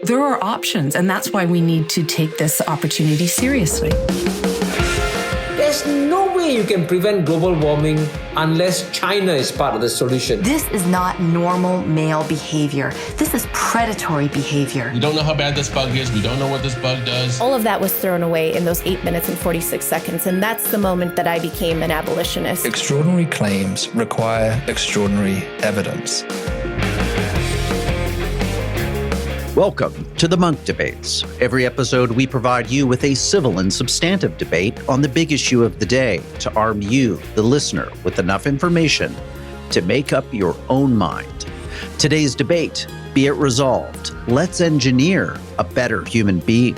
There are options, and that's why we need to take this opportunity seriously. There's no way you can prevent global warming unless China is part of the solution. This is not normal male behavior. This is predatory behavior. We don't know how bad this bug is. We don't know what this bug does. All of that was thrown away in those 8 minutes and 46 seconds, and that's the moment that I became an abolitionist. Extraordinary claims require extraordinary evidence. Welcome to the Munk Debates. Every episode, we provide you with a civil and substantive debate on the big issue of the day to arm you, the listener, with enough information to make up your own mind. Today's debate, be it resolved, let's engineer a better human being.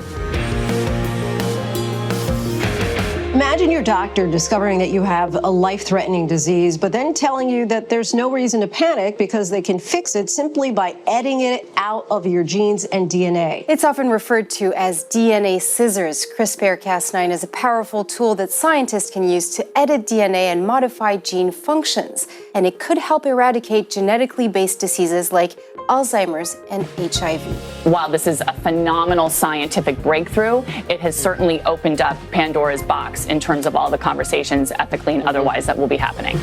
Imagine your doctor discovering that you have a life-threatening disease, but then telling you that there's no reason to panic because they can fix it simply by editing it out of your genes and DNA. It's often referred to as DNA scissors. CRISPR-Cas9 is a powerful tool that scientists can use to edit DNA and modify gene functions, and it could help eradicate genetically based diseases like Alzheimer's and HIV. While this is a phenomenal scientific breakthrough, it has certainly opened up Pandora's box in terms of all the conversations, ethically and otherwise, that will be happening.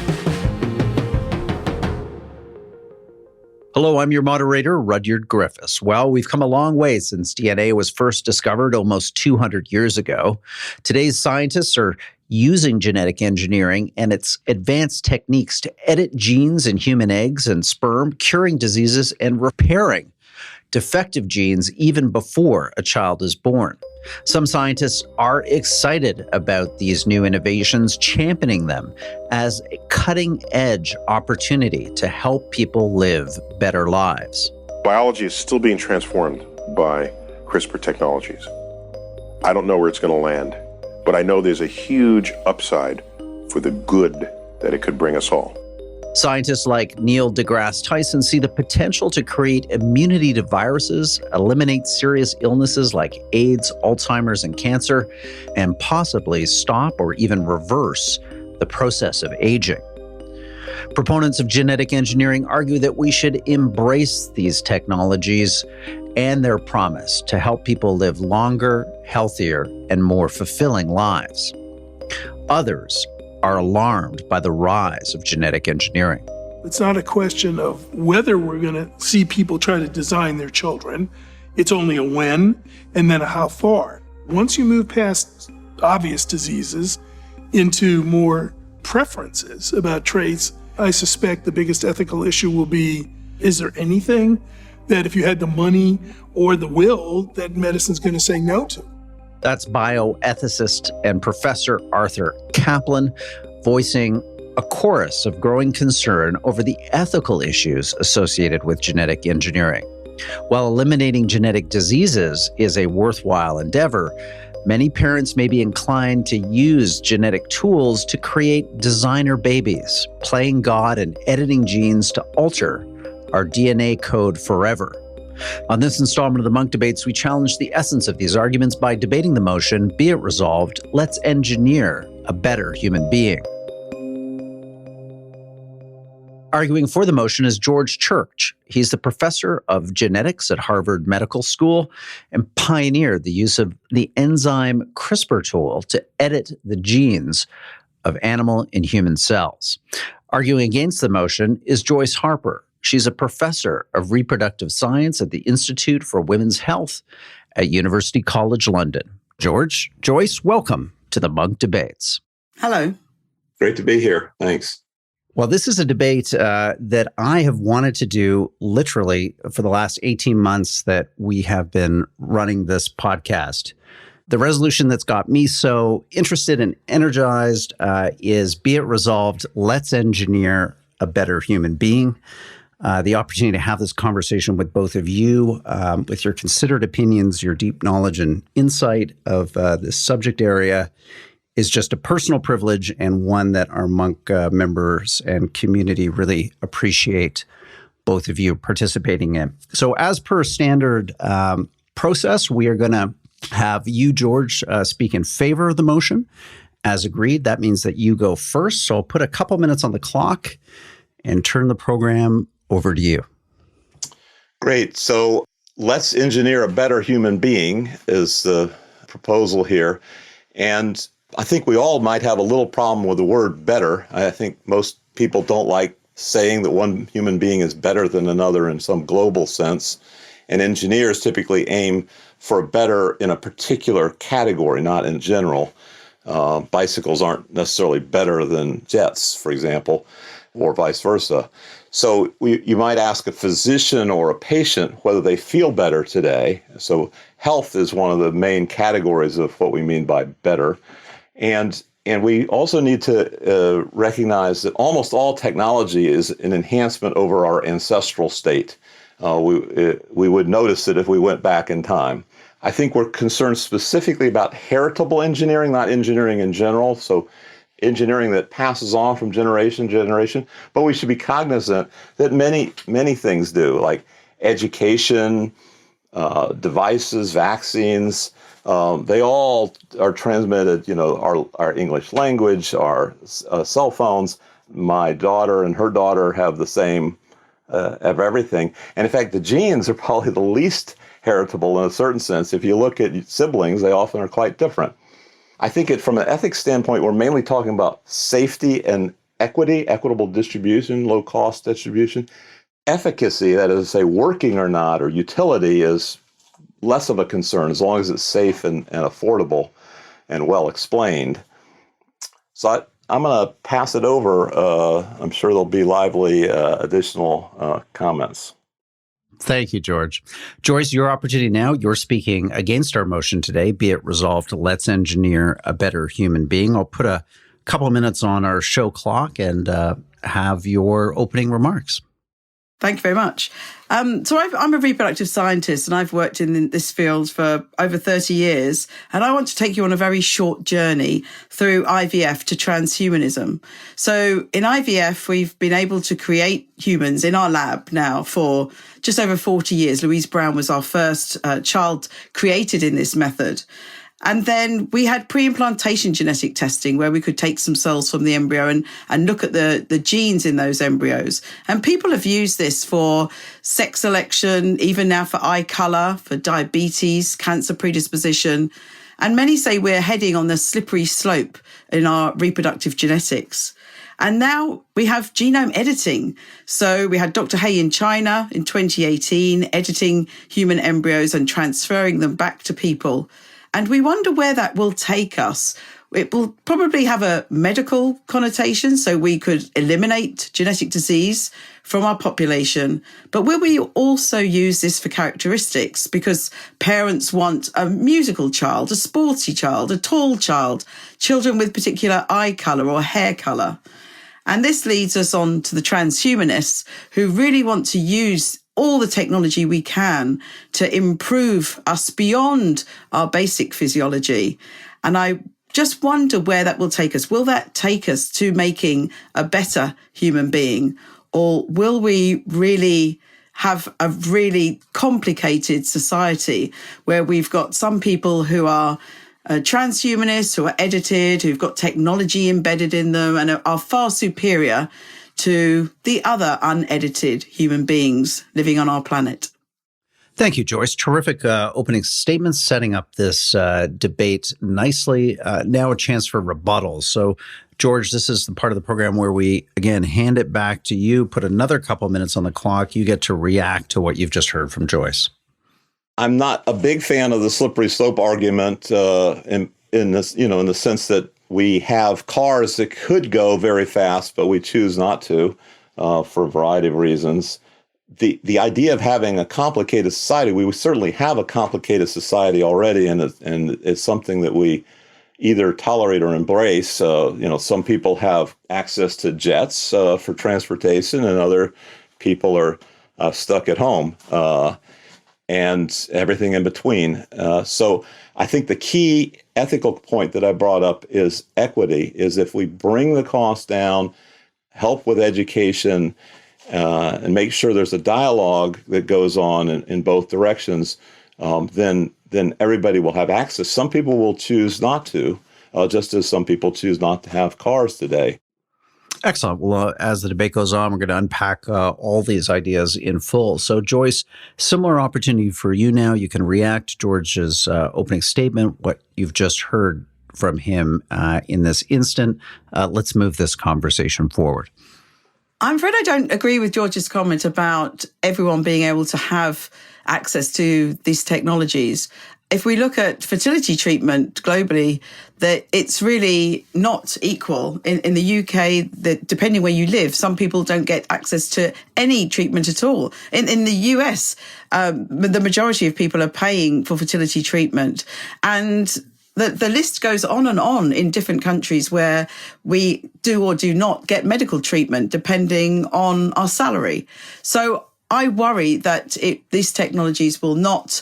Hello, I'm your moderator, Rudyard Griffiths. Well, we've come a long way since DNA was first discovered almost 200 years ago. Today's scientists are using genetic engineering and its advanced techniques to edit genes in human eggs and sperm, curing diseases and repairing defective genes even before a child is born. Some scientists are excited about these new innovations, championing them as a cutting-edge opportunity to help people live better lives. Biology is still being transformed by CRISPR technologies. I don't know where it's going to land, but I know there's a huge upside for the good that it could bring us all. Scientists like Neil deGrasse Tyson see the potential to create immunity to viruses, eliminate serious illnesses like AIDS, Alzheimer's, and cancer, and possibly stop or even reverse the process of aging. Proponents of genetic engineering argue that we should embrace these technologies and their promise to help people live longer, healthier, and more fulfilling lives. Others are alarmed by the rise of genetic engineering. It's not a question of whether we're going to see people try to design their children. It's only a when and then a how far. Once you move past obvious diseases into more preferences about traits, I suspect the biggest ethical issue will be, is there anything that if you had the money or the will that medicine's going to say no to? That's bioethicist and Professor Arthur Kaplan voicing a chorus of growing concern over the ethical issues associated with genetic engineering. While eliminating genetic diseases is a worthwhile endeavor, many parents may be inclined to use genetic tools to create designer babies, playing God and editing genes to alter our DNA code forever. On this installment of the Munk Debates, we challenge the essence of these arguments by debating the motion, be it resolved, let's engineer a better human being. Arguing for the motion is George Church. He's the professor of genetics at Harvard Medical School and pioneered the use of the enzyme CRISPR tool to edit the genes of animal and human cells. Arguing against the motion is Joyce Harper. She's a professor of reproductive science at the Institute for Women's Health at University College London. Joyce, welcome to the Munk Debates. Hello. Great to be here. Thanks. Well, this is a debate that I have wanted to do literally for the last 18 months that we have been running this podcast. The resolution that's got me so interested and energized is, be it resolved, let's engineer a better human being. The opportunity to have this conversation with both of you, with your considered opinions, your deep knowledge and insight of this subject area is just a personal privilege and one that our Munk members and community really appreciate both of you participating in. So as per standard process, we are going to have you, George, speak in favor of the motion. As agreed, that means that you go first. So I'll put a couple minutes on the clock and turn the program over to you. Great. So let's engineer a better human being is the proposal here. And I think we all might have a little problem with the word better. I think most people don't like saying that one human being is better than another in some global sense. And engineers typically aim for better in a particular category, not in general. Bicycles aren't necessarily better than jets, for example, or vice versa. So you might ask a physician or a patient whether they feel better today. So health is one of the main categories of what we mean by better. And we also need to recognize that almost all technology is an enhancement over our ancestral state. We would notice it if we went back in time. I think we're concerned specifically about heritable engineering, not engineering in general. So engineering that passes on from generation to generation. But we should be cognizant that many things do, like education, devices, vaccines. They all are transmitted, our English language, our cell phones. My daughter and her daughter have the same of everything. And in fact, the genes are probably the least heritable in a certain sense. If you look at siblings, they often are quite different. I think from an ethics standpoint, we're mainly talking about safety and equity, equitable distribution, low cost distribution. Efficacy, that is to say, working or not, or utility is less of a concern as long as it's safe and affordable and well explained. So I'm going to pass it over. I'm sure there'll be lively additional comments. Thank you, George. Joyce, your opportunity now. You're speaking against our motion today. Be it resolved, let's engineer a better human being. I'll put a couple of minutes on our show clock and have your opening remarks. Thank you very much. So I'm a reproductive scientist, and I've worked in this field for over 30 years. And I want to take you on a very short journey through IVF to transhumanism. So in IVF, we've been able to create humans in our lab now for just over 40 years. Louise Brown was our first child created in this method. And then we had pre-implantation genetic testing where we could take some cells from the embryo and look at the genes in those embryos. And people have used this for sex selection, even now for eye color, for diabetes, cancer predisposition. And many say we're heading on the slippery slope in our reproductive genetics. And now we have genome editing. So we had Dr. Hay in China in 2018, editing human embryos and transferring them back to people. And we wonder where that will take us. It will probably have a medical connotation, so we could eliminate genetic disease from our population. But will we also use this for characteristics? Because parents want a musical child, a sporty child, a tall child, children with particular eye colour or hair colour. And this leads us on to the transhumanists who really want to use all the technology we can to improve us beyond our basic physiology. And I just wonder where that will take us. Will that take us to making a better human being? Or will we really have a really complicated society where we've got some people who are transhumanists, who are edited, who've got technology embedded in them and are far superior to the other unedited human beings living on our planet? Thank you, Joyce. Terrific opening statements, setting up this debate nicely. Now a chance for rebuttals. So, George, this is the part of the program where we, again, hand it back to you, put another couple minutes on the clock. You get to react to what you've just heard from Joyce. I'm not a big fan of the slippery slope argument in this, in the sense that we have cars that could go very fast, but we choose not to for a variety of reasons. The idea of having a complicated society, we certainly have a complicated society already, and it's something that we either tolerate or embrace. Some people have access to jets for transportation, and other people are stuck at home, and everything in between. So I think the key ethical point that I brought up is equity, is if we bring the cost down, help with education, and make sure there's a dialogue that goes on in both directions, then everybody will have access. Some people will choose not to, just as some people choose not to have cars today. Excellent. Well, as the debate goes on, we're going to unpack all these ideas in full. So, Joyce, similar opportunity for you now. You can react to George's opening statement, what you've just heard from him in this instant. Let's move this conversation forward. I'm afraid I don't agree with George's comment about everyone being able to have access to these technologies. If we look at fertility treatment globally, that it's really not equal. In the UK, that depending where you live, some people don't get access to any treatment at all. In the US, the majority of people are paying for fertility treatment. And the list goes on and on in different countries where we do or do not get medical treatment depending on our salary. So I worry that these technologies will not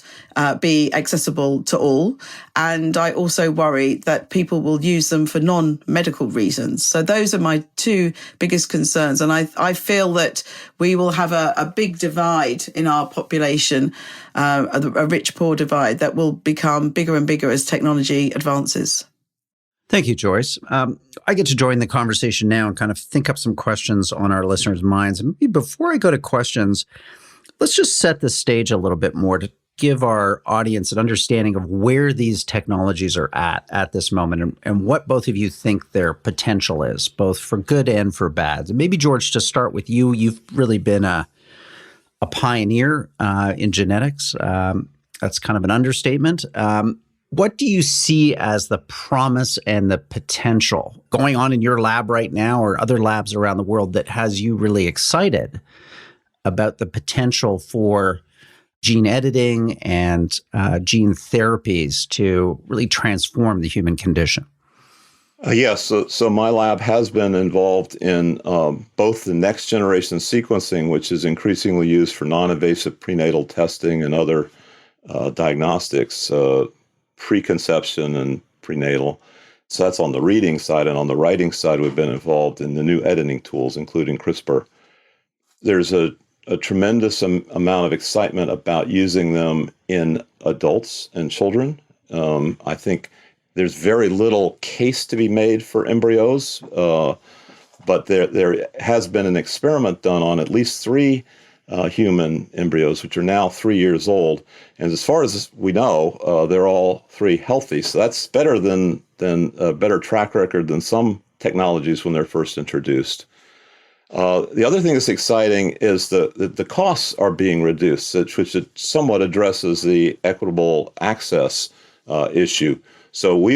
be accessible to all. And I also worry that people will use them for non-medical reasons. So those are my two biggest concerns. And I feel that we will have a big divide in our population, a rich-poor divide that will become bigger and bigger as technology advances. Thank you, Joyce. I get to join the conversation now and kind of think up some questions on our listeners' minds. And before I go to questions, let's just set the stage a little bit more to give our audience an understanding of where these technologies are at this moment and what both of you think their potential is, both for good and for bad. And maybe, George, to start with you, you've really been a pioneer in genetics. That's kind of an understatement. What do you see as the promise and the potential going on in your lab right now or other labs around the world that has you really excited about the potential for gene editing and gene therapies to really transform the human condition? Yes. So my lab has been involved in both the next generation sequencing, which is increasingly used for non-invasive prenatal testing and other diagnostics, preconception and prenatal. So that's on the reading side. And on the writing side, we've been involved in the new editing tools, including CRISPR. There's a tremendous amount of excitement about using them in adults and children. I think there's very little case to be made for embryos, but there has been an experiment done on at least 3 human embryos, which are now 3 years old. And as far as we know, they're all 3 healthy. So that's better than a better track record than some technologies when they're first introduced. The other thing that's exciting is the costs are being reduced, which it somewhat addresses the equitable access issue. So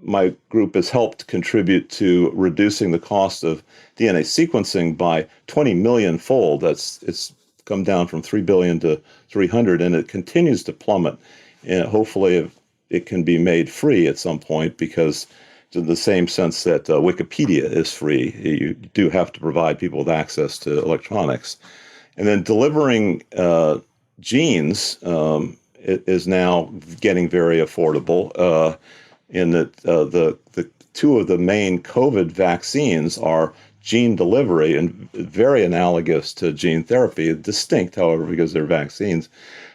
my group has helped contribute to reducing the cost of DNA sequencing by 20 million fold. It's come down from 3 billion to 300, and it continues to plummet. And hopefully it can be made free at some point, because in the same sense that Wikipedia is free, you do have to provide people with access to electronics. And then delivering genes is now getting very affordable, in that the 2 of the main COVID vaccines are gene delivery and very analogous to gene therapy, distinct, however, because they're vaccines.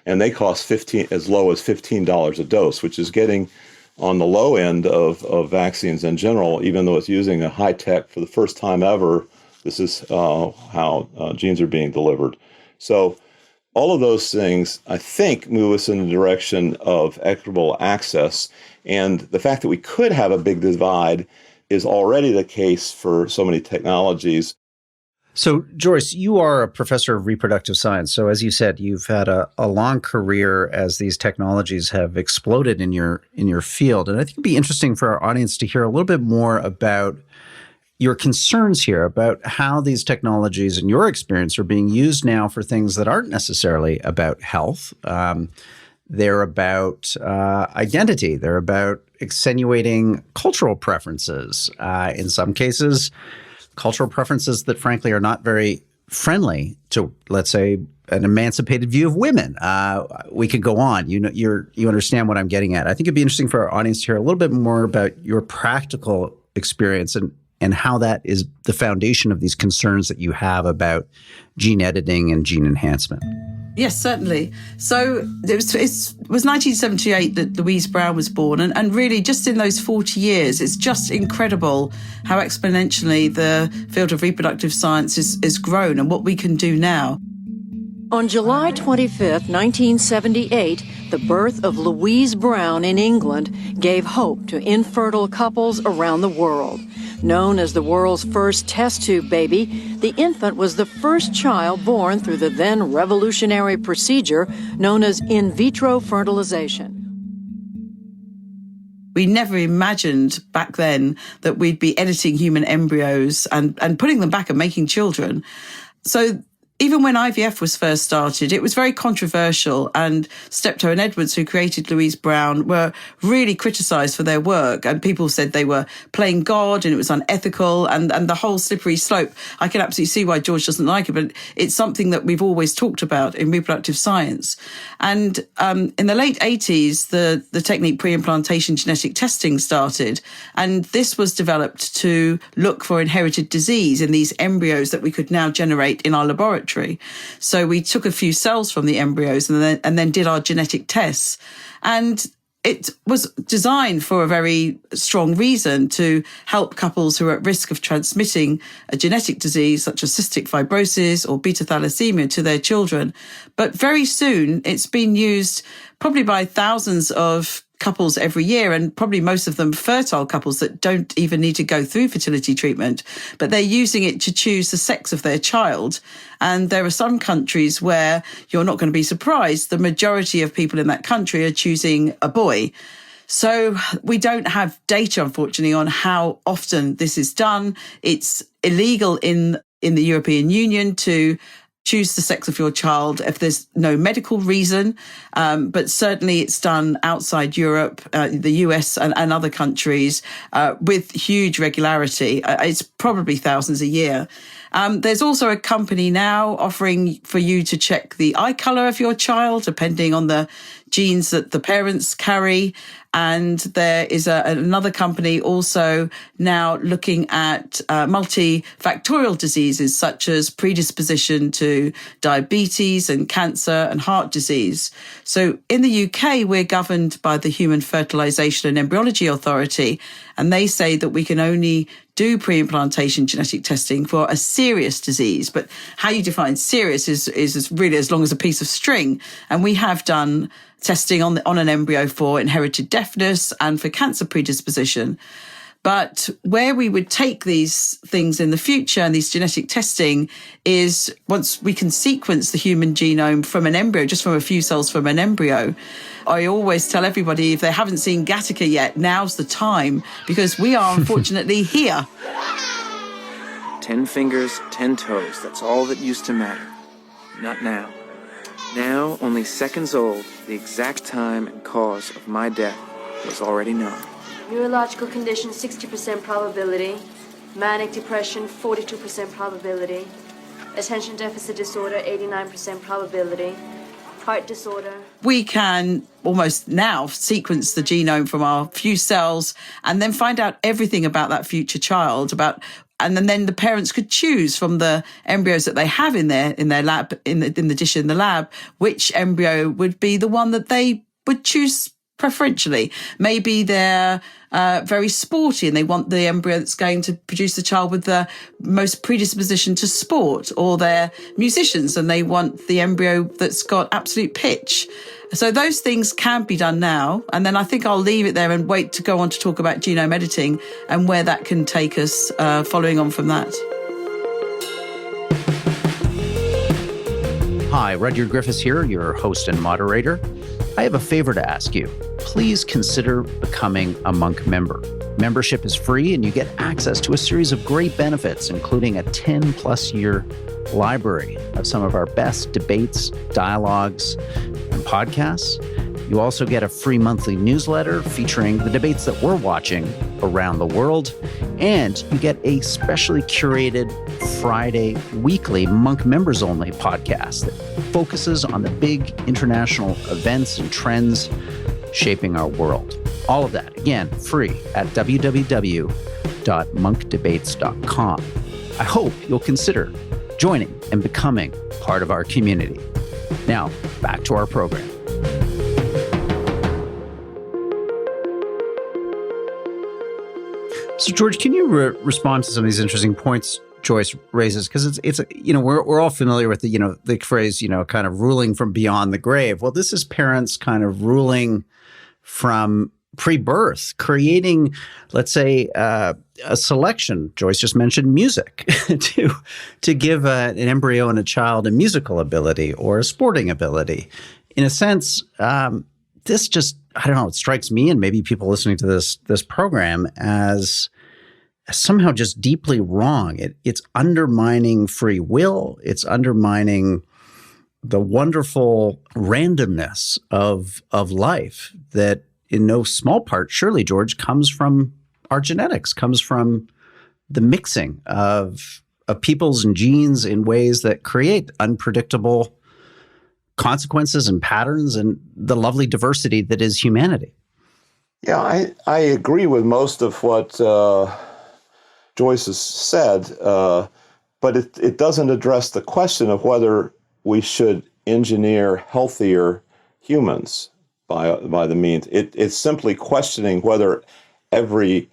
And they cost as low as $15 a dose, which is getting on the low end of vaccines in general, even though it's using a high tech for the first time ever. This is how genes are being delivered. So all of those things, I think, move us in the direction of equitable access. And the fact that we could have a big divide is already the case for so many technologies. So, Joyce, you are a professor of reproductive science. So, as you said, you've had a long career as these technologies have exploded in your field. And I think it'd be interesting for our audience to hear a little bit more about your concerns here about how these technologies, in your experience, are being used now for things that aren't necessarily about health. They're about identity. They're about extenuating cultural preferences. In some cases, cultural preferences that, frankly, are not very friendly to, let's say, an emancipated view of women. We could go on. You understand what I'm getting at. I think it'd be interesting for our audience to hear a little bit more about your practical experience and how that is the foundation of these concerns that you have about gene editing and gene enhancement. Yes, certainly. So it was 1978 that Louise Brown was born. And really, just in those 40 years, it's just incredible how exponentially the field of reproductive science is grown and what we can do now. On July 25th, 1978, the birth of Louise Brown in England gave hope to infertile couples around the world. Known as the world's first test tube baby, the infant was the first child born through the then revolutionary procedure known as in vitro fertilization. We never imagined back then that we'd be editing human embryos and putting them back and making children. So even when IVF was first started, it was very controversial, and Steptoe and Edwards, who created Louise Brown, were really criticised for their work, and people said they were playing God and it was unethical, and the whole slippery slope. I can absolutely see why George doesn't like it, but it's something that we've always talked about in reproductive science. And in the late 80s, the technique pre-implantation genetic testing started, and this was developed to look for inherited disease in these embryos that we could now generate in our laboratory. So we took a few cells from the embryos and then did our genetic tests. And it was designed for a very strong reason, to help couples who are at risk of transmitting a genetic disease such as cystic fibrosis or beta thalassemia to their children. But very soon it's been used probably by thousands of couples every year, and probably most of them fertile couples that don't even need to go through fertility treatment, but they're using it to choose the sex of their child. And there are some countries where, you're not going to be surprised, the majority of people in that country are choosing a boy. So we don't have data, unfortunately, on how often this is done. It's illegal in the European Union to choose the sex of your child if there's no medical reason. But certainly it's done outside Europe, the US and other countries with huge regularity. It's probably thousands a year. There's also a company now offering for you to check the eye color of your child, depending on the genes that the parents carry. And there is another company also now looking at multifactorial diseases such as predisposition to diabetes and cancer and heart disease. So in the UK, we're governed by the Human Fertilisation and Embryology Authority, and they say that we can only do pre-implantation genetic testing for a serious disease. But how you define serious is really as long as a piece of string. And we have done testing on an embryo for inherited deafness and for cancer predisposition. But where we would take these things in the future and these genetic testing is once we can sequence the human genome from an embryo, just from a few cells from an embryo. I always tell everybody, if they haven't seen Gattaca yet, now's the time, because we are unfortunately here. 10 fingers, 10 toes, that's all that used to matter. Not now. Now, only seconds old, the exact time and cause of my death was already known. Neurological condition, 60% probability. Manic depression, 42% probability. Attention deficit disorder, 89% probability. Heart disorder. We can almost now sequence the genome from our few cells and then find out everything about that future child, and then the parents could choose from the embryos that they have in their lab, in the dish in the lab, which embryo would be the one that they would choose preferentially. Maybe they're very sporty and they want the embryo that's going to produce the child with the most predisposition to sport, or they're musicians and they want the embryo that's got absolute pitch. So those things can be done now. And then I think I'll leave it there and wait to go on to talk about genome editing and where that can take us following on from that. Hi, Rudyard Griffiths here, your host and moderator. I have a favor to ask you. Please consider becoming a Munk member. Membership is free and you get access to a series of great benefits, including a 10-plus year library of some of our best debates, dialogues, and podcasts. You also get a free monthly newsletter featuring the debates that we're watching around the world. And you get a specially curated Friday weekly Munk members only podcast that focuses on the big international events and trends shaping our world. All of that, again, free at www.munkdebates.com. I hope you'll consider joining and becoming part of our community. Now, back to our program. So, George, can you respond to some of these interesting points Joyce raises? Because it's we're all familiar with the phrase, kind of ruling from beyond the grave. Well, this is parents kind of ruling from pre-birth, creating, let's say, a selection. Joyce just mentioned music to give an embryo and a child a musical ability or a sporting ability. In a sense, this just, I don't know, it strikes me and maybe people listening to this program as somehow just deeply wrong. It's undermining free will. It's undermining the wonderful randomness of life that in no small part, surely, George, comes from our genetics, comes from the mixing of peoples and genes in ways that create unpredictable consequences and patterns and the lovely diversity that is humanity. Yeah, I agree with most of what Joyce has said, but it doesn't address the question of whether we should engineer healthier humans by the means. It's simply questioning whether every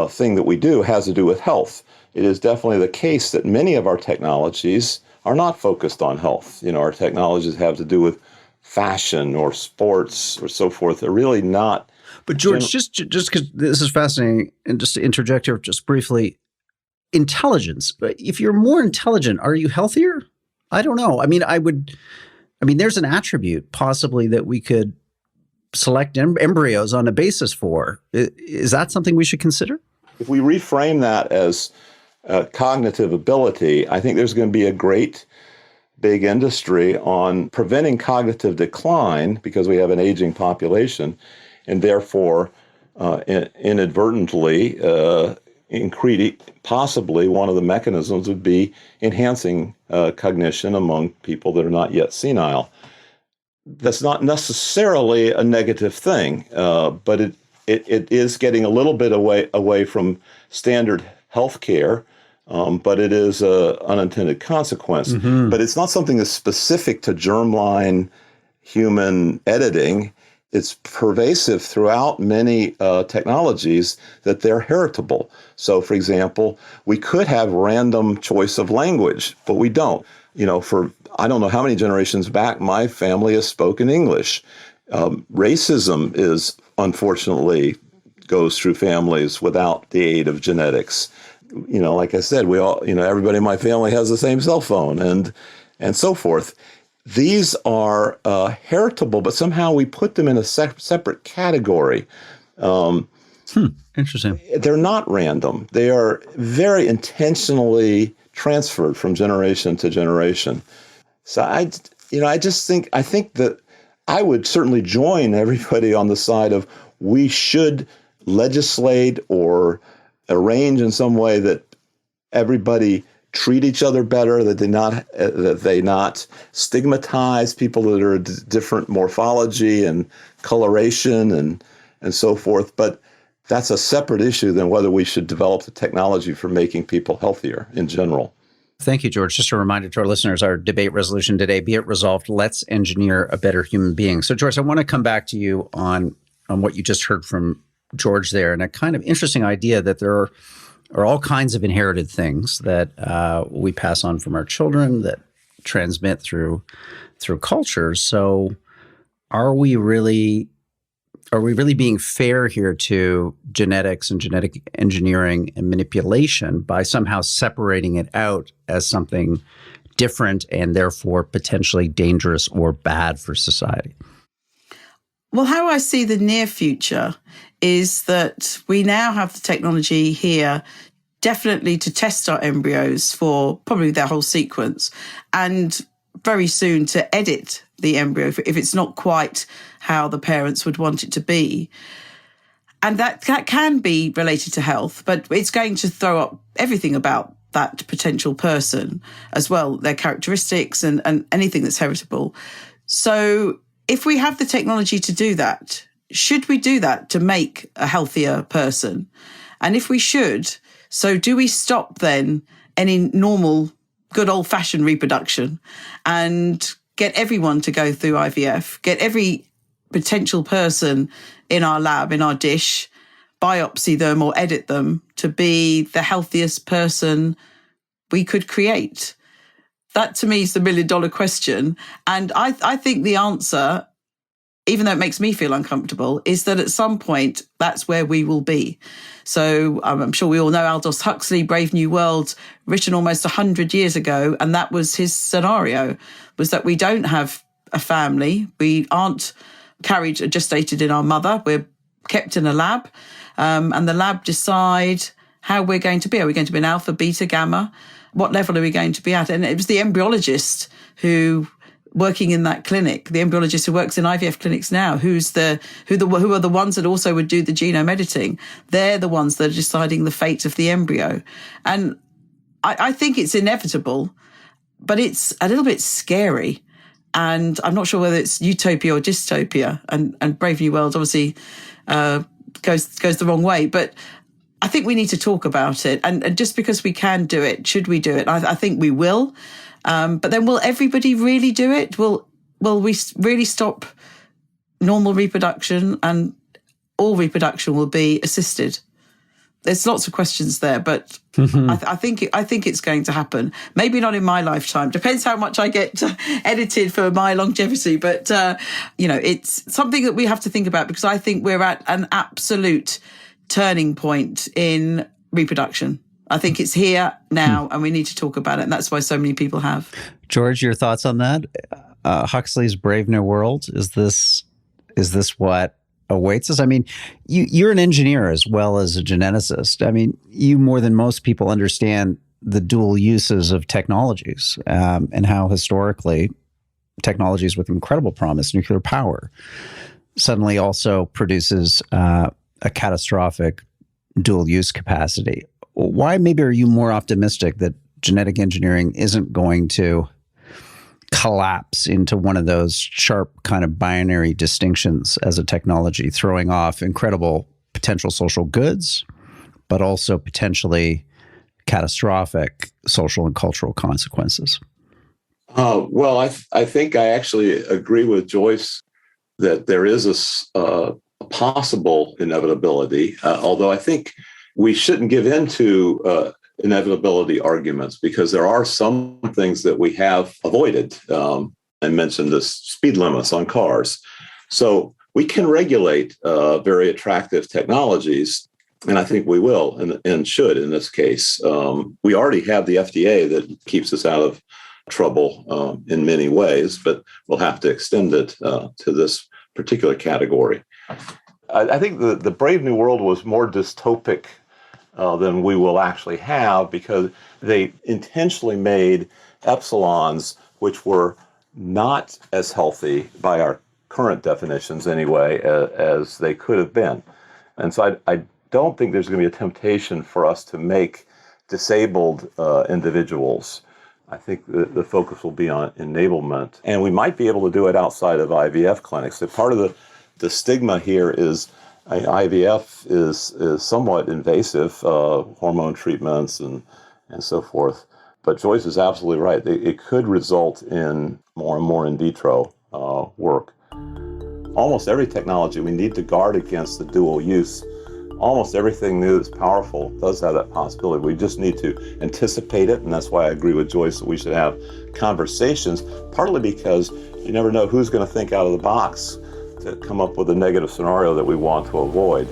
thing that we do has to do with health. It is definitely the case that many of our technologies are not focused on health. Our technologies have to do with fashion or sports or so forth. They're really not. But George, just because this is fascinating, and just to interject here just briefly, intelligence. If you're more intelligent, are you healthier? I don't know. There's an attribute possibly that we could select embryos on a basis for. Is that something we should consider? If we reframe that as cognitive ability, I think there's going to be a great big industry on preventing cognitive decline because we have an aging population, and therefore inadvertently possibly one of the mechanisms would be enhancing cognition among people that are not yet senile. That's not necessarily a negative thing, but it is getting a little bit away from standard health care, but it is an unintended consequence. Mm-hmm. But it's not something that's specific to germline human editing. It's pervasive throughout many technologies that they're heritable. So, for example, we could have random choice of language, but we don't. For I don't know how many generations back, my family has spoken English. Racism unfortunately goes through families without the aid of genetics. Like I said, we all, everybody in my family has the same cell phone and so forth. These are heritable, but somehow we put them in a separate category. Interesting. They're not random. They are very intentionally transferred from generation to generation. So I think that I would certainly join everybody on the side of we should legislate or arrange in some way that everybody treat each other better, that they not stigmatize people that are different morphology and coloration and so forth. But that's a separate issue than whether we should develop the technology for making people healthier in general. Thank you, George. Just a reminder to our listeners, our debate resolution today, be it resolved, let's engineer a better human being. So, George, I want to come back to you on what you just heard from George there, and a kind of interesting idea that there are all kinds of inherited things that we pass on from our children that transmit through cultures. So are we really being fair here to genetics and genetic engineering and manipulation by somehow separating it out as something different and therefore potentially dangerous or bad for society? Well, how I see the near future is that we now have the technology here definitely to test our embryos for probably their whole sequence, and very soon to edit the embryo if it's not quite how the parents would want it to be. And that can be related to health, but it's going to throw up everything about that potential person as well, their characteristics and anything that's heritable. So if we have the technology to do that, should we do that to make a healthier person? And if we should, so do we stop then any normal, good old-fashioned reproduction and get everyone to go through IVF, get every potential person in our lab, in our dish, biopsy them or edit them to be the healthiest person we could create? That to me is the $1 million question. And I think the answer, even though it makes me feel uncomfortable, is that at some point that's where we will be. So I'm sure we all know Aldous Huxley, Brave New World, written almost 100 years ago. And that was his scenario, was that we don't have a family. We aren't carried or gestated in our mother. We're kept in a lab. And the lab decide how we're going to be. Are we going to be an alpha, beta, gamma? What level are we going to be at? And it was the embryologist who, working in that clinic, the embryologist who works in IVF clinics now, who are the ones that also would do the genome editing. They're the ones that are deciding the fate of the embryo. And I think it's inevitable, but it's a little bit scary. And I'm not sure whether it's utopia or dystopia. And Brave New World obviously goes the wrong way. But I think we need to talk about it. And just because we can do it, should we do it? I think we will. But then will everybody really do it? Will we really stop normal reproduction and all reproduction will be assisted? There's lots of questions there, but I think it's going to happen. Maybe not in my lifetime. Depends how much I get edited for my longevity. But, it's something that we have to think about because I think we're at an absolute turning point in reproduction. I think it's here now and we need to talk about it. And that's why so many people have. George, your thoughts on that? Huxley's Brave New World, is this what awaits us? I mean, you're an engineer as well as a geneticist. I mean, you more than most people understand the dual uses of technologies and how historically technologies with incredible promise, nuclear power, suddenly also produces a catastrophic dual use capacity. Why maybe are you more optimistic that genetic engineering isn't going to collapse into one of those sharp kind of binary distinctions as a technology, throwing off incredible potential social goods, but also potentially catastrophic social and cultural consequences? Well, I think I actually agree with Joyce that there is a possible inevitability, although I think we shouldn't give in to inevitability arguments because there are some things that we have avoided. I mentioned the speed limits on cars. So we can regulate very attractive technologies, and I think we will and should in this case. We already have the FDA that keeps us out of trouble in many ways, but we'll have to extend it to this particular category. I think the Brave New World was more dystopic than we will actually have because they intentionally made epsilons which were not as healthy by our current definitions anyway as they could have been. And so I don't think there's going to be a temptation for us to make disabled individuals. I think the focus will be on enablement. And we might be able to do it outside of IVF clinics. So part of the stigma here is IVF is somewhat invasive, hormone treatments and so forth. But Joyce is absolutely right. It could result in more and more in vitro work. Almost every technology we need to guard against the dual use. Almost everything new that's powerful does have that possibility. We just need to anticipate it, and that's why I agree with Joyce that we should have conversations, partly because you never know who's going to think out of the box to come up with a negative scenario that we want to avoid.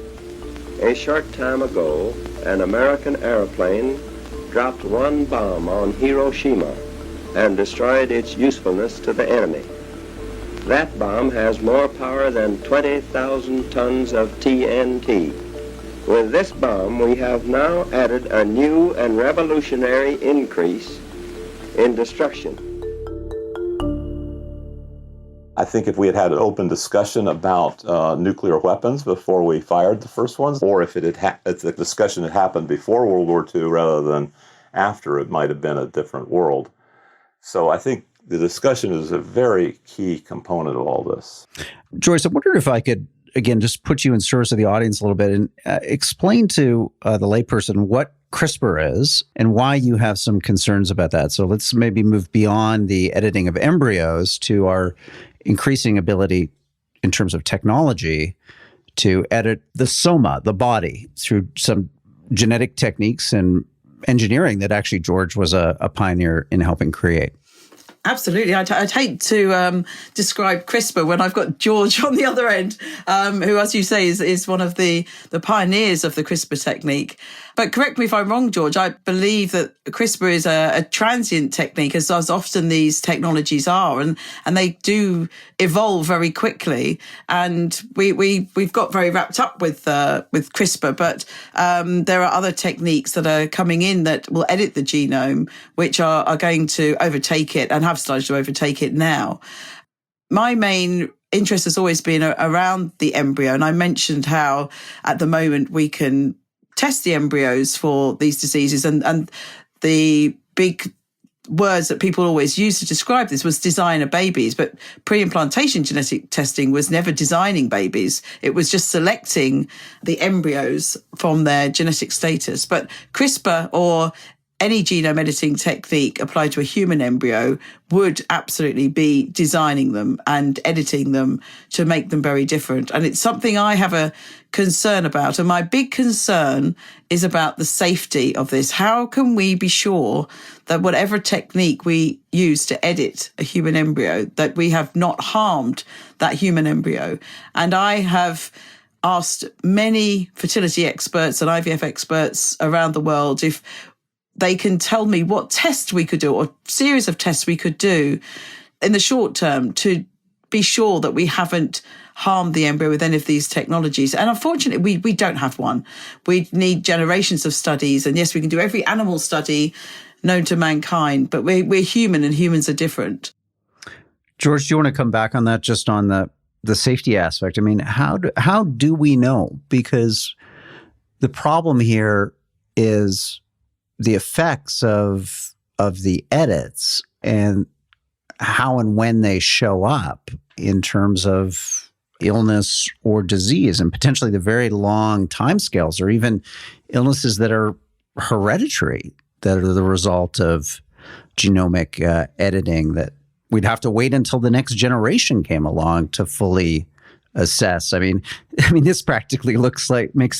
A short time ago, an American airplane dropped one bomb on Hiroshima and destroyed its usefulness to the enemy. That bomb has more power than 20,000 tons of TNT. With this bomb, we have now added a new and revolutionary increase in destruction. I think if we had an open discussion about nuclear weapons before we fired the first ones, or if if the discussion had happened before World War II rather than after, it might have been a different world. So I think the discussion is a very key component of all this. Joyce, I wondered if I could, again, just put you in service of the audience a little bit and explain to the layperson what CRISPR is and why you have some concerns about that. So let's maybe move beyond the editing of embryos to our increasing ability in terms of technology to edit the soma, the body, through some genetic techniques and engineering that actually George was a pioneer in helping create. Absolutely. I'd hate to describe CRISPR when I've got George on the other end, who, as you say, is one of the pioneers of the CRISPR technique. But correct me if I'm wrong, George, I believe that CRISPR is a transient technique, as often these technologies are, and they do evolve very quickly. And we've got very wrapped up with CRISPR, but there are other techniques that are coming in that will edit the genome, which are going to overtake it and have started to overtake it now. My main interest has always been around the embryo, and I mentioned how at the moment we can test the embryos for these diseases, and the big words that people always use to describe this was designer babies. But pre-implantation genetic testing was never designing babies. It was just selecting the embryos from their genetic status. But CRISPR, or any genome editing technique applied to a human embryo, would absolutely be designing them and editing them to make them very different. And it's something I have a concern about. And my big concern is about the safety of this. How can we be sure that whatever technique we use to edit a human embryo, that we have not harmed that human embryo? And I have asked many fertility experts and IVF experts around the world if they can tell me what test we could do, or series of tests we could do in the short term to be sure that we haven't harmed the embryo with any of these technologies. And unfortunately, we don't have one. We need generations of studies. And yes, we can do every animal study known to mankind, but we're human, and humans are different. George, do you want to come back on that, just on the safety aspect? I mean, how do we know? Because the problem here is the effects of the edits and how and when they show up in terms of illness or disease, and potentially the very long timescales, or even illnesses that are hereditary, that are the result of genomic editing, that we'd have to wait until the next generation came along to fully assess. I mean, this practically makes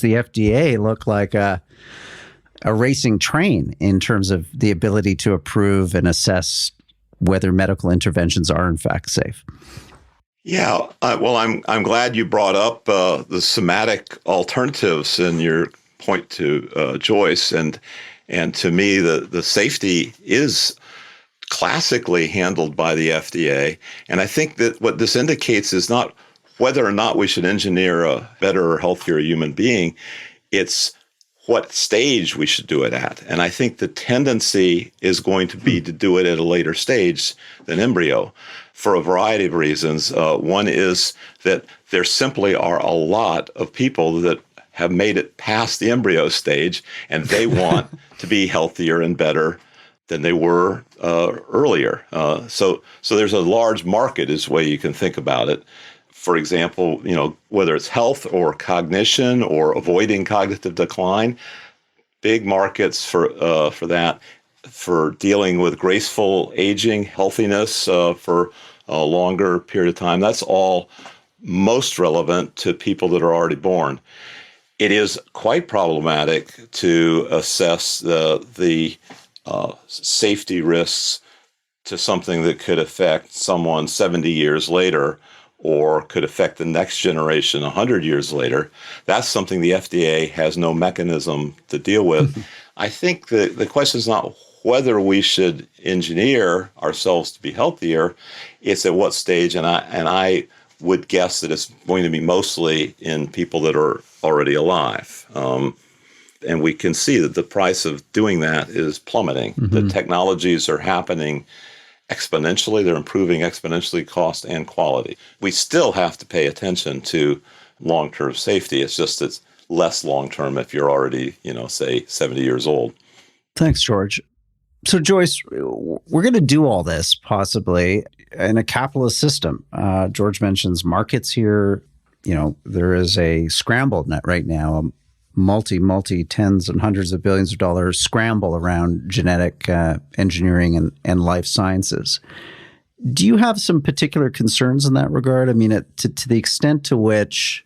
the FDA look like a racing train in terms of the ability to approve and assess whether medical interventions are in fact safe. Yeah, well, I'm glad you brought up the somatic alternatives in your point to Joyce, and to me the safety is classically handled by the FDA, and I think that what this indicates is not whether or not we should engineer a better or healthier human being, it's what stage we should do it at. And I think the tendency is going to be to do it at a later stage than embryo for a variety of reasons. One is that there simply are a lot of people that have made it past the embryo stage, and they want to be healthier and better than they were earlier. So there's a large market is the way you can think about it. For example, whether it's health or cognition or avoiding cognitive decline, big markets for that, for dealing with graceful aging, healthiness for a longer period of time. That's all most relevant to people that are already born. It is quite problematic to assess the safety risks to something that could affect someone 70 years later, or could affect the next generation 100 years later. That's something the FDA has no mechanism to deal with. I think the question is not whether we should engineer ourselves to be healthier, it's at what stage, and I would guess that it's going to be mostly in people that are already alive. And we can see that the price of doing that is plummeting. Mm-hmm. The technologies are happening exponentially. They're improving exponentially, cost and quality. We still have to pay attention to long-term safety. It's just it's less long-term if you're already, say 70 years old. Thanks, George. So Joyce, we're going to do all this possibly in a capitalist system. George mentions markets here. There is a scramble net right now multi tens and hundreds of billions of dollars scramble around genetic engineering and life sciences. Do you have some particular concerns in that regard? I mean, to the extent to which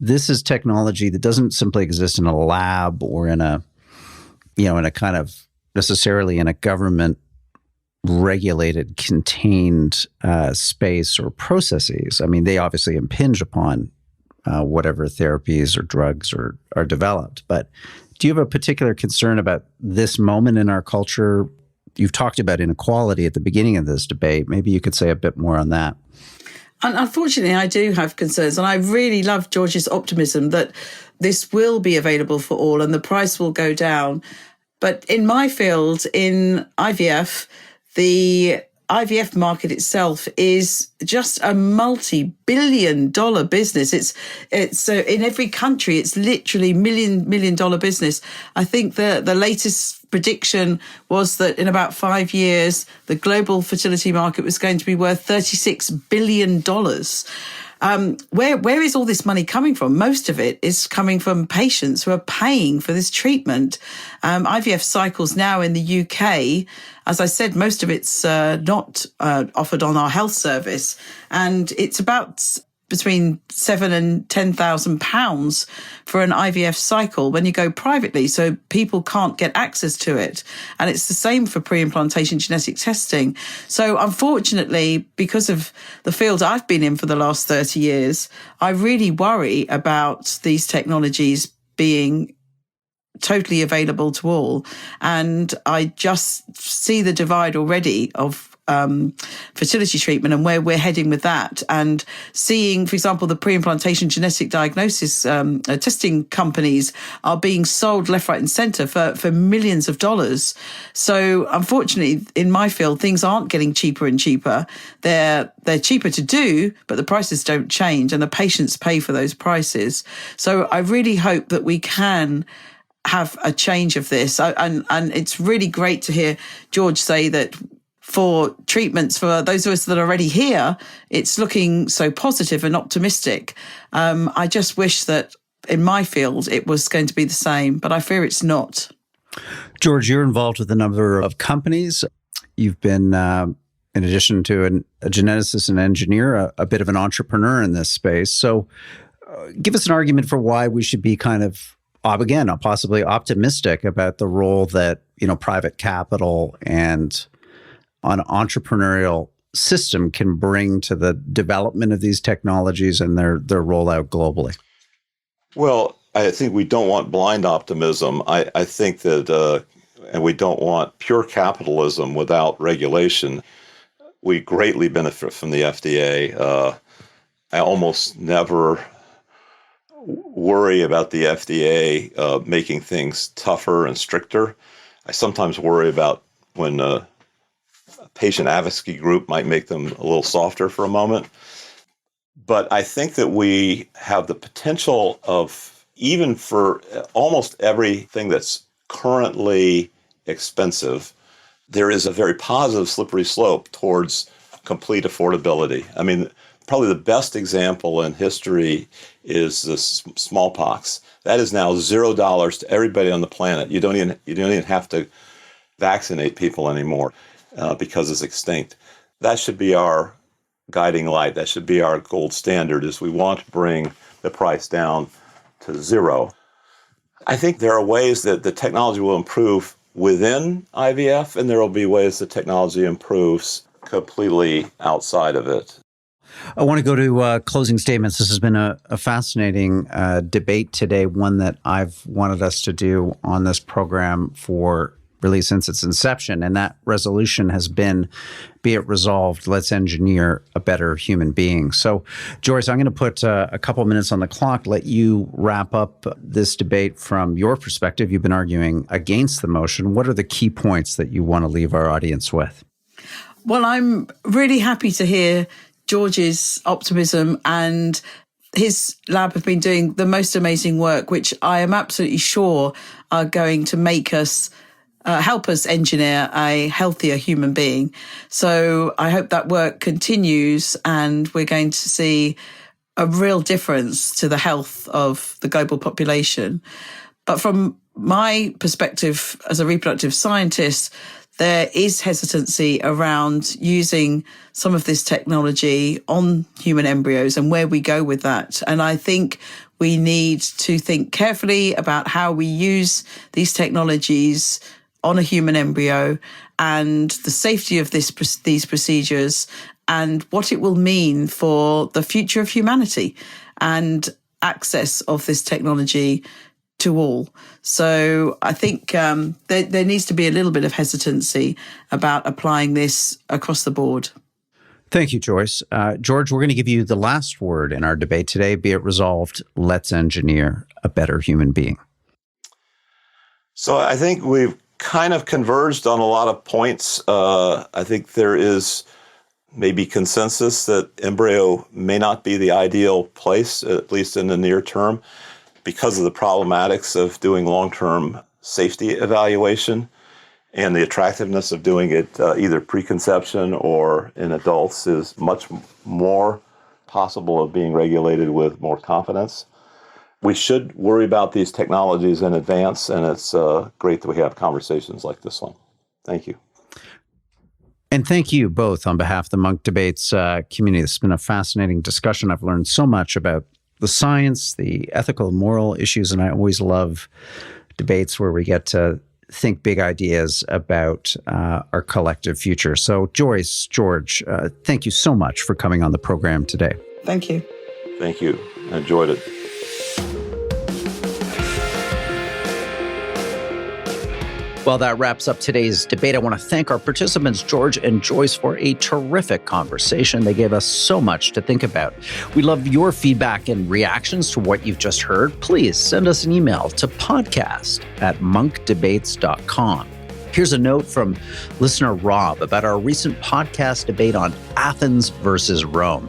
this is technology that doesn't simply exist in a lab or in a kind of necessarily in a government regulated, contained space or processes. I mean, they obviously impinge upon whatever therapies or drugs are developed. But do you have a particular concern about this moment in our culture? You've talked about inequality at the beginning of this debate. Maybe you could say a bit more on that. Unfortunately, I do have concerns, and I really love George's optimism that this will be available for all and the price will go down. But in my field, in IVF, the IVF market itself is just a multi-billion-dollar business. It's in every country, it's literally million-dollar business. I think the latest prediction was that in about 5 years, the global fertility market was going to be worth $36 billion. Where is all this money coming from? Most of it is coming from patients who are paying for this treatment. IVF cycles now in the UK, as I said, most of it's not offered on our health service, and it's about between £7,000 and £10,000 for an IVF cycle when you go privately, so people can't get access to it. And it's the same for pre-implantation genetic testing. So unfortunately, because of the field I've been in for the last 30 years, I really worry about these technologies being totally available to all. And I just see the divide already of fertility treatment and where we're heading with that, and seeing, for example, the pre-implantation genetic diagnosis testing companies are being sold left, right and centre for millions of dollars. So unfortunately, in my field, things aren't getting cheaper and cheaper. They're cheaper to do, but the prices don't change and the patients pay for those prices. So I really hope that we can have a change of this. And it's really great to hear George say that for treatments for those of us that are already here, it's looking so positive and optimistic. I just wish that in my field it was going to be the same, but I fear it's not. George, you're involved with a number of companies. You've been, in addition to a geneticist and engineer, a bit of an entrepreneur in this space. So give us an argument for why we should be kind of, again, possibly optimistic about the role that, private capital and an entrepreneurial system can bring to the development of these technologies and their rollout globally. Well, I think we don't want blind optimism. I think that, and we don't want pure capitalism without regulation. We greatly benefit from the FDA. I almost never worry about the FDA making things tougher and stricter. I sometimes worry about when a patient advocacy group might make them a little softer for a moment. But I think that we have the potential of, even for almost everything that's currently expensive, there is a very positive slippery slope towards complete affordability. I mean, probably the best example in history is the smallpox. That is now $0 to everybody on the planet. You don't even have to vaccinate people anymore because it's extinct. That should be our guiding light. That should be our gold standard, is we want to bring the price down to zero. I think there are ways that the technology will improve within IVF, and there will be ways the technology improves completely outside of it. I want to go to closing statements. This has been a fascinating debate today, one that I've wanted us to do on this program for really since its inception. And that resolution has been, be it resolved, let's engineer a better human being. So, Joyce, I'm going to put a couple minutes on the clock, let you wrap up this debate from your perspective. You've been arguing against the motion. What are the key points that you want to leave our audience with? Well, I'm really happy to hear George's optimism, and his lab have been doing the most amazing work, which I am absolutely sure are going to make us help us engineer a healthier human being. So I hope that work continues and we're going to see a real difference to the health of the global population. But from my perspective as a reproductive scientist, there is hesitancy around using some of this technology on human embryos and where we go with that. And I think we need to think carefully about how we use these technologies on a human embryo and the safety of these procedures and what it will mean for the future of humanity and access of this technology to all. So I think there needs to be a little bit of hesitancy about applying this across the board. Thank you, Joyce. George, we're going to give you the last word in our debate today. Be it resolved, let's engineer a better human being. So I think we've kind of converged on a lot of points. I think there is maybe consensus that embryo may not be the ideal place, at least in the near term, because of the problematics of doing long-term safety evaluation and the attractiveness of doing it either preconception or in adults is much more possible of being regulated with more confidence. We should worry about these technologies in advance, and it's great that we have conversations like this one. Thank you. And thank you both on behalf of the Munk Debates community. This has been a fascinating discussion. I've learned so much about the science, the ethical and moral issues, and I always love debates where we get to think big ideas about our collective future. So Joyce, George, thank you so much for coming on the program today. Thank you. Thank you. I enjoyed it. Well, that wraps up today's debate. I want to thank our participants, George and Joyce, for a terrific conversation. They gave us so much to think about. We love your feedback and reactions to what you've just heard. Please send us an email to podcast@munkdebates.com. Here's a note from listener Rob about our recent podcast debate on Athens versus Rome.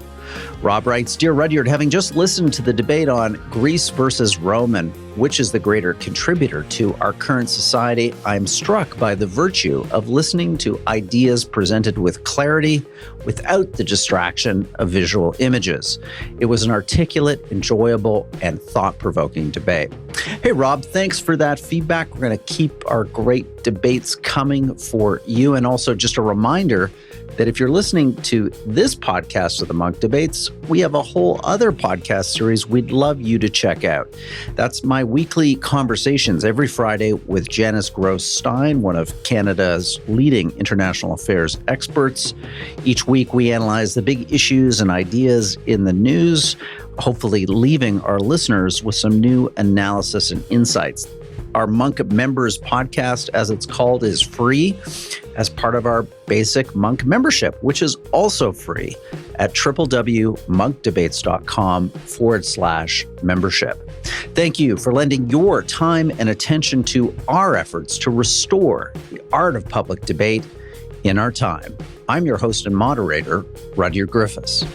Rob writes, Dear Rudyard, having just listened to the debate on Greece versus Rome and which is the greater contributor to our current society, I'm struck by the virtue of listening to ideas presented with clarity without the distraction of visual images. It was an articulate, enjoyable, and thought-provoking debate. Hey, Rob, thanks for that feedback. We're going to keep our great debates coming for you. And also just a reminder that if you're listening to this podcast of the Munk Debates, we have a whole other podcast series we'd love you to check out. That's my weekly conversations every Friday with Janice Gross-Stein, one of Canada's leading international affairs experts. Each week, we analyze the big issues and ideas in the news, hopefully leaving our listeners with some new analysis and insights. Our Munk Members podcast, as it's called, is free as part of our basic Munk membership, which is also free at www.munkdebates.com/membership. Thank you for lending your time and attention to our efforts to restore the art of public debate in our time. I'm your host and moderator, Rudyard Griffiths.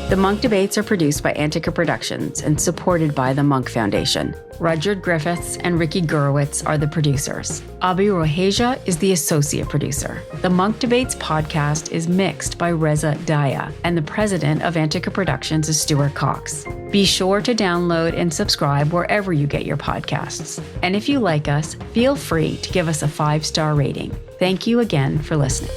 The Munk Debates are produced by Antica Productions and supported by the Munk Foundation. Rudyard Griffiths and Ricky Gurwitz are the producers. Abi Roheja is the associate producer. The Munk Debates podcast is mixed by Reza Daya, and the president of Antica Productions is Stuart Cox. Be sure to download and subscribe wherever you get your podcasts. And if you like us, feel free to give us a 5-star rating. Thank you again for listening.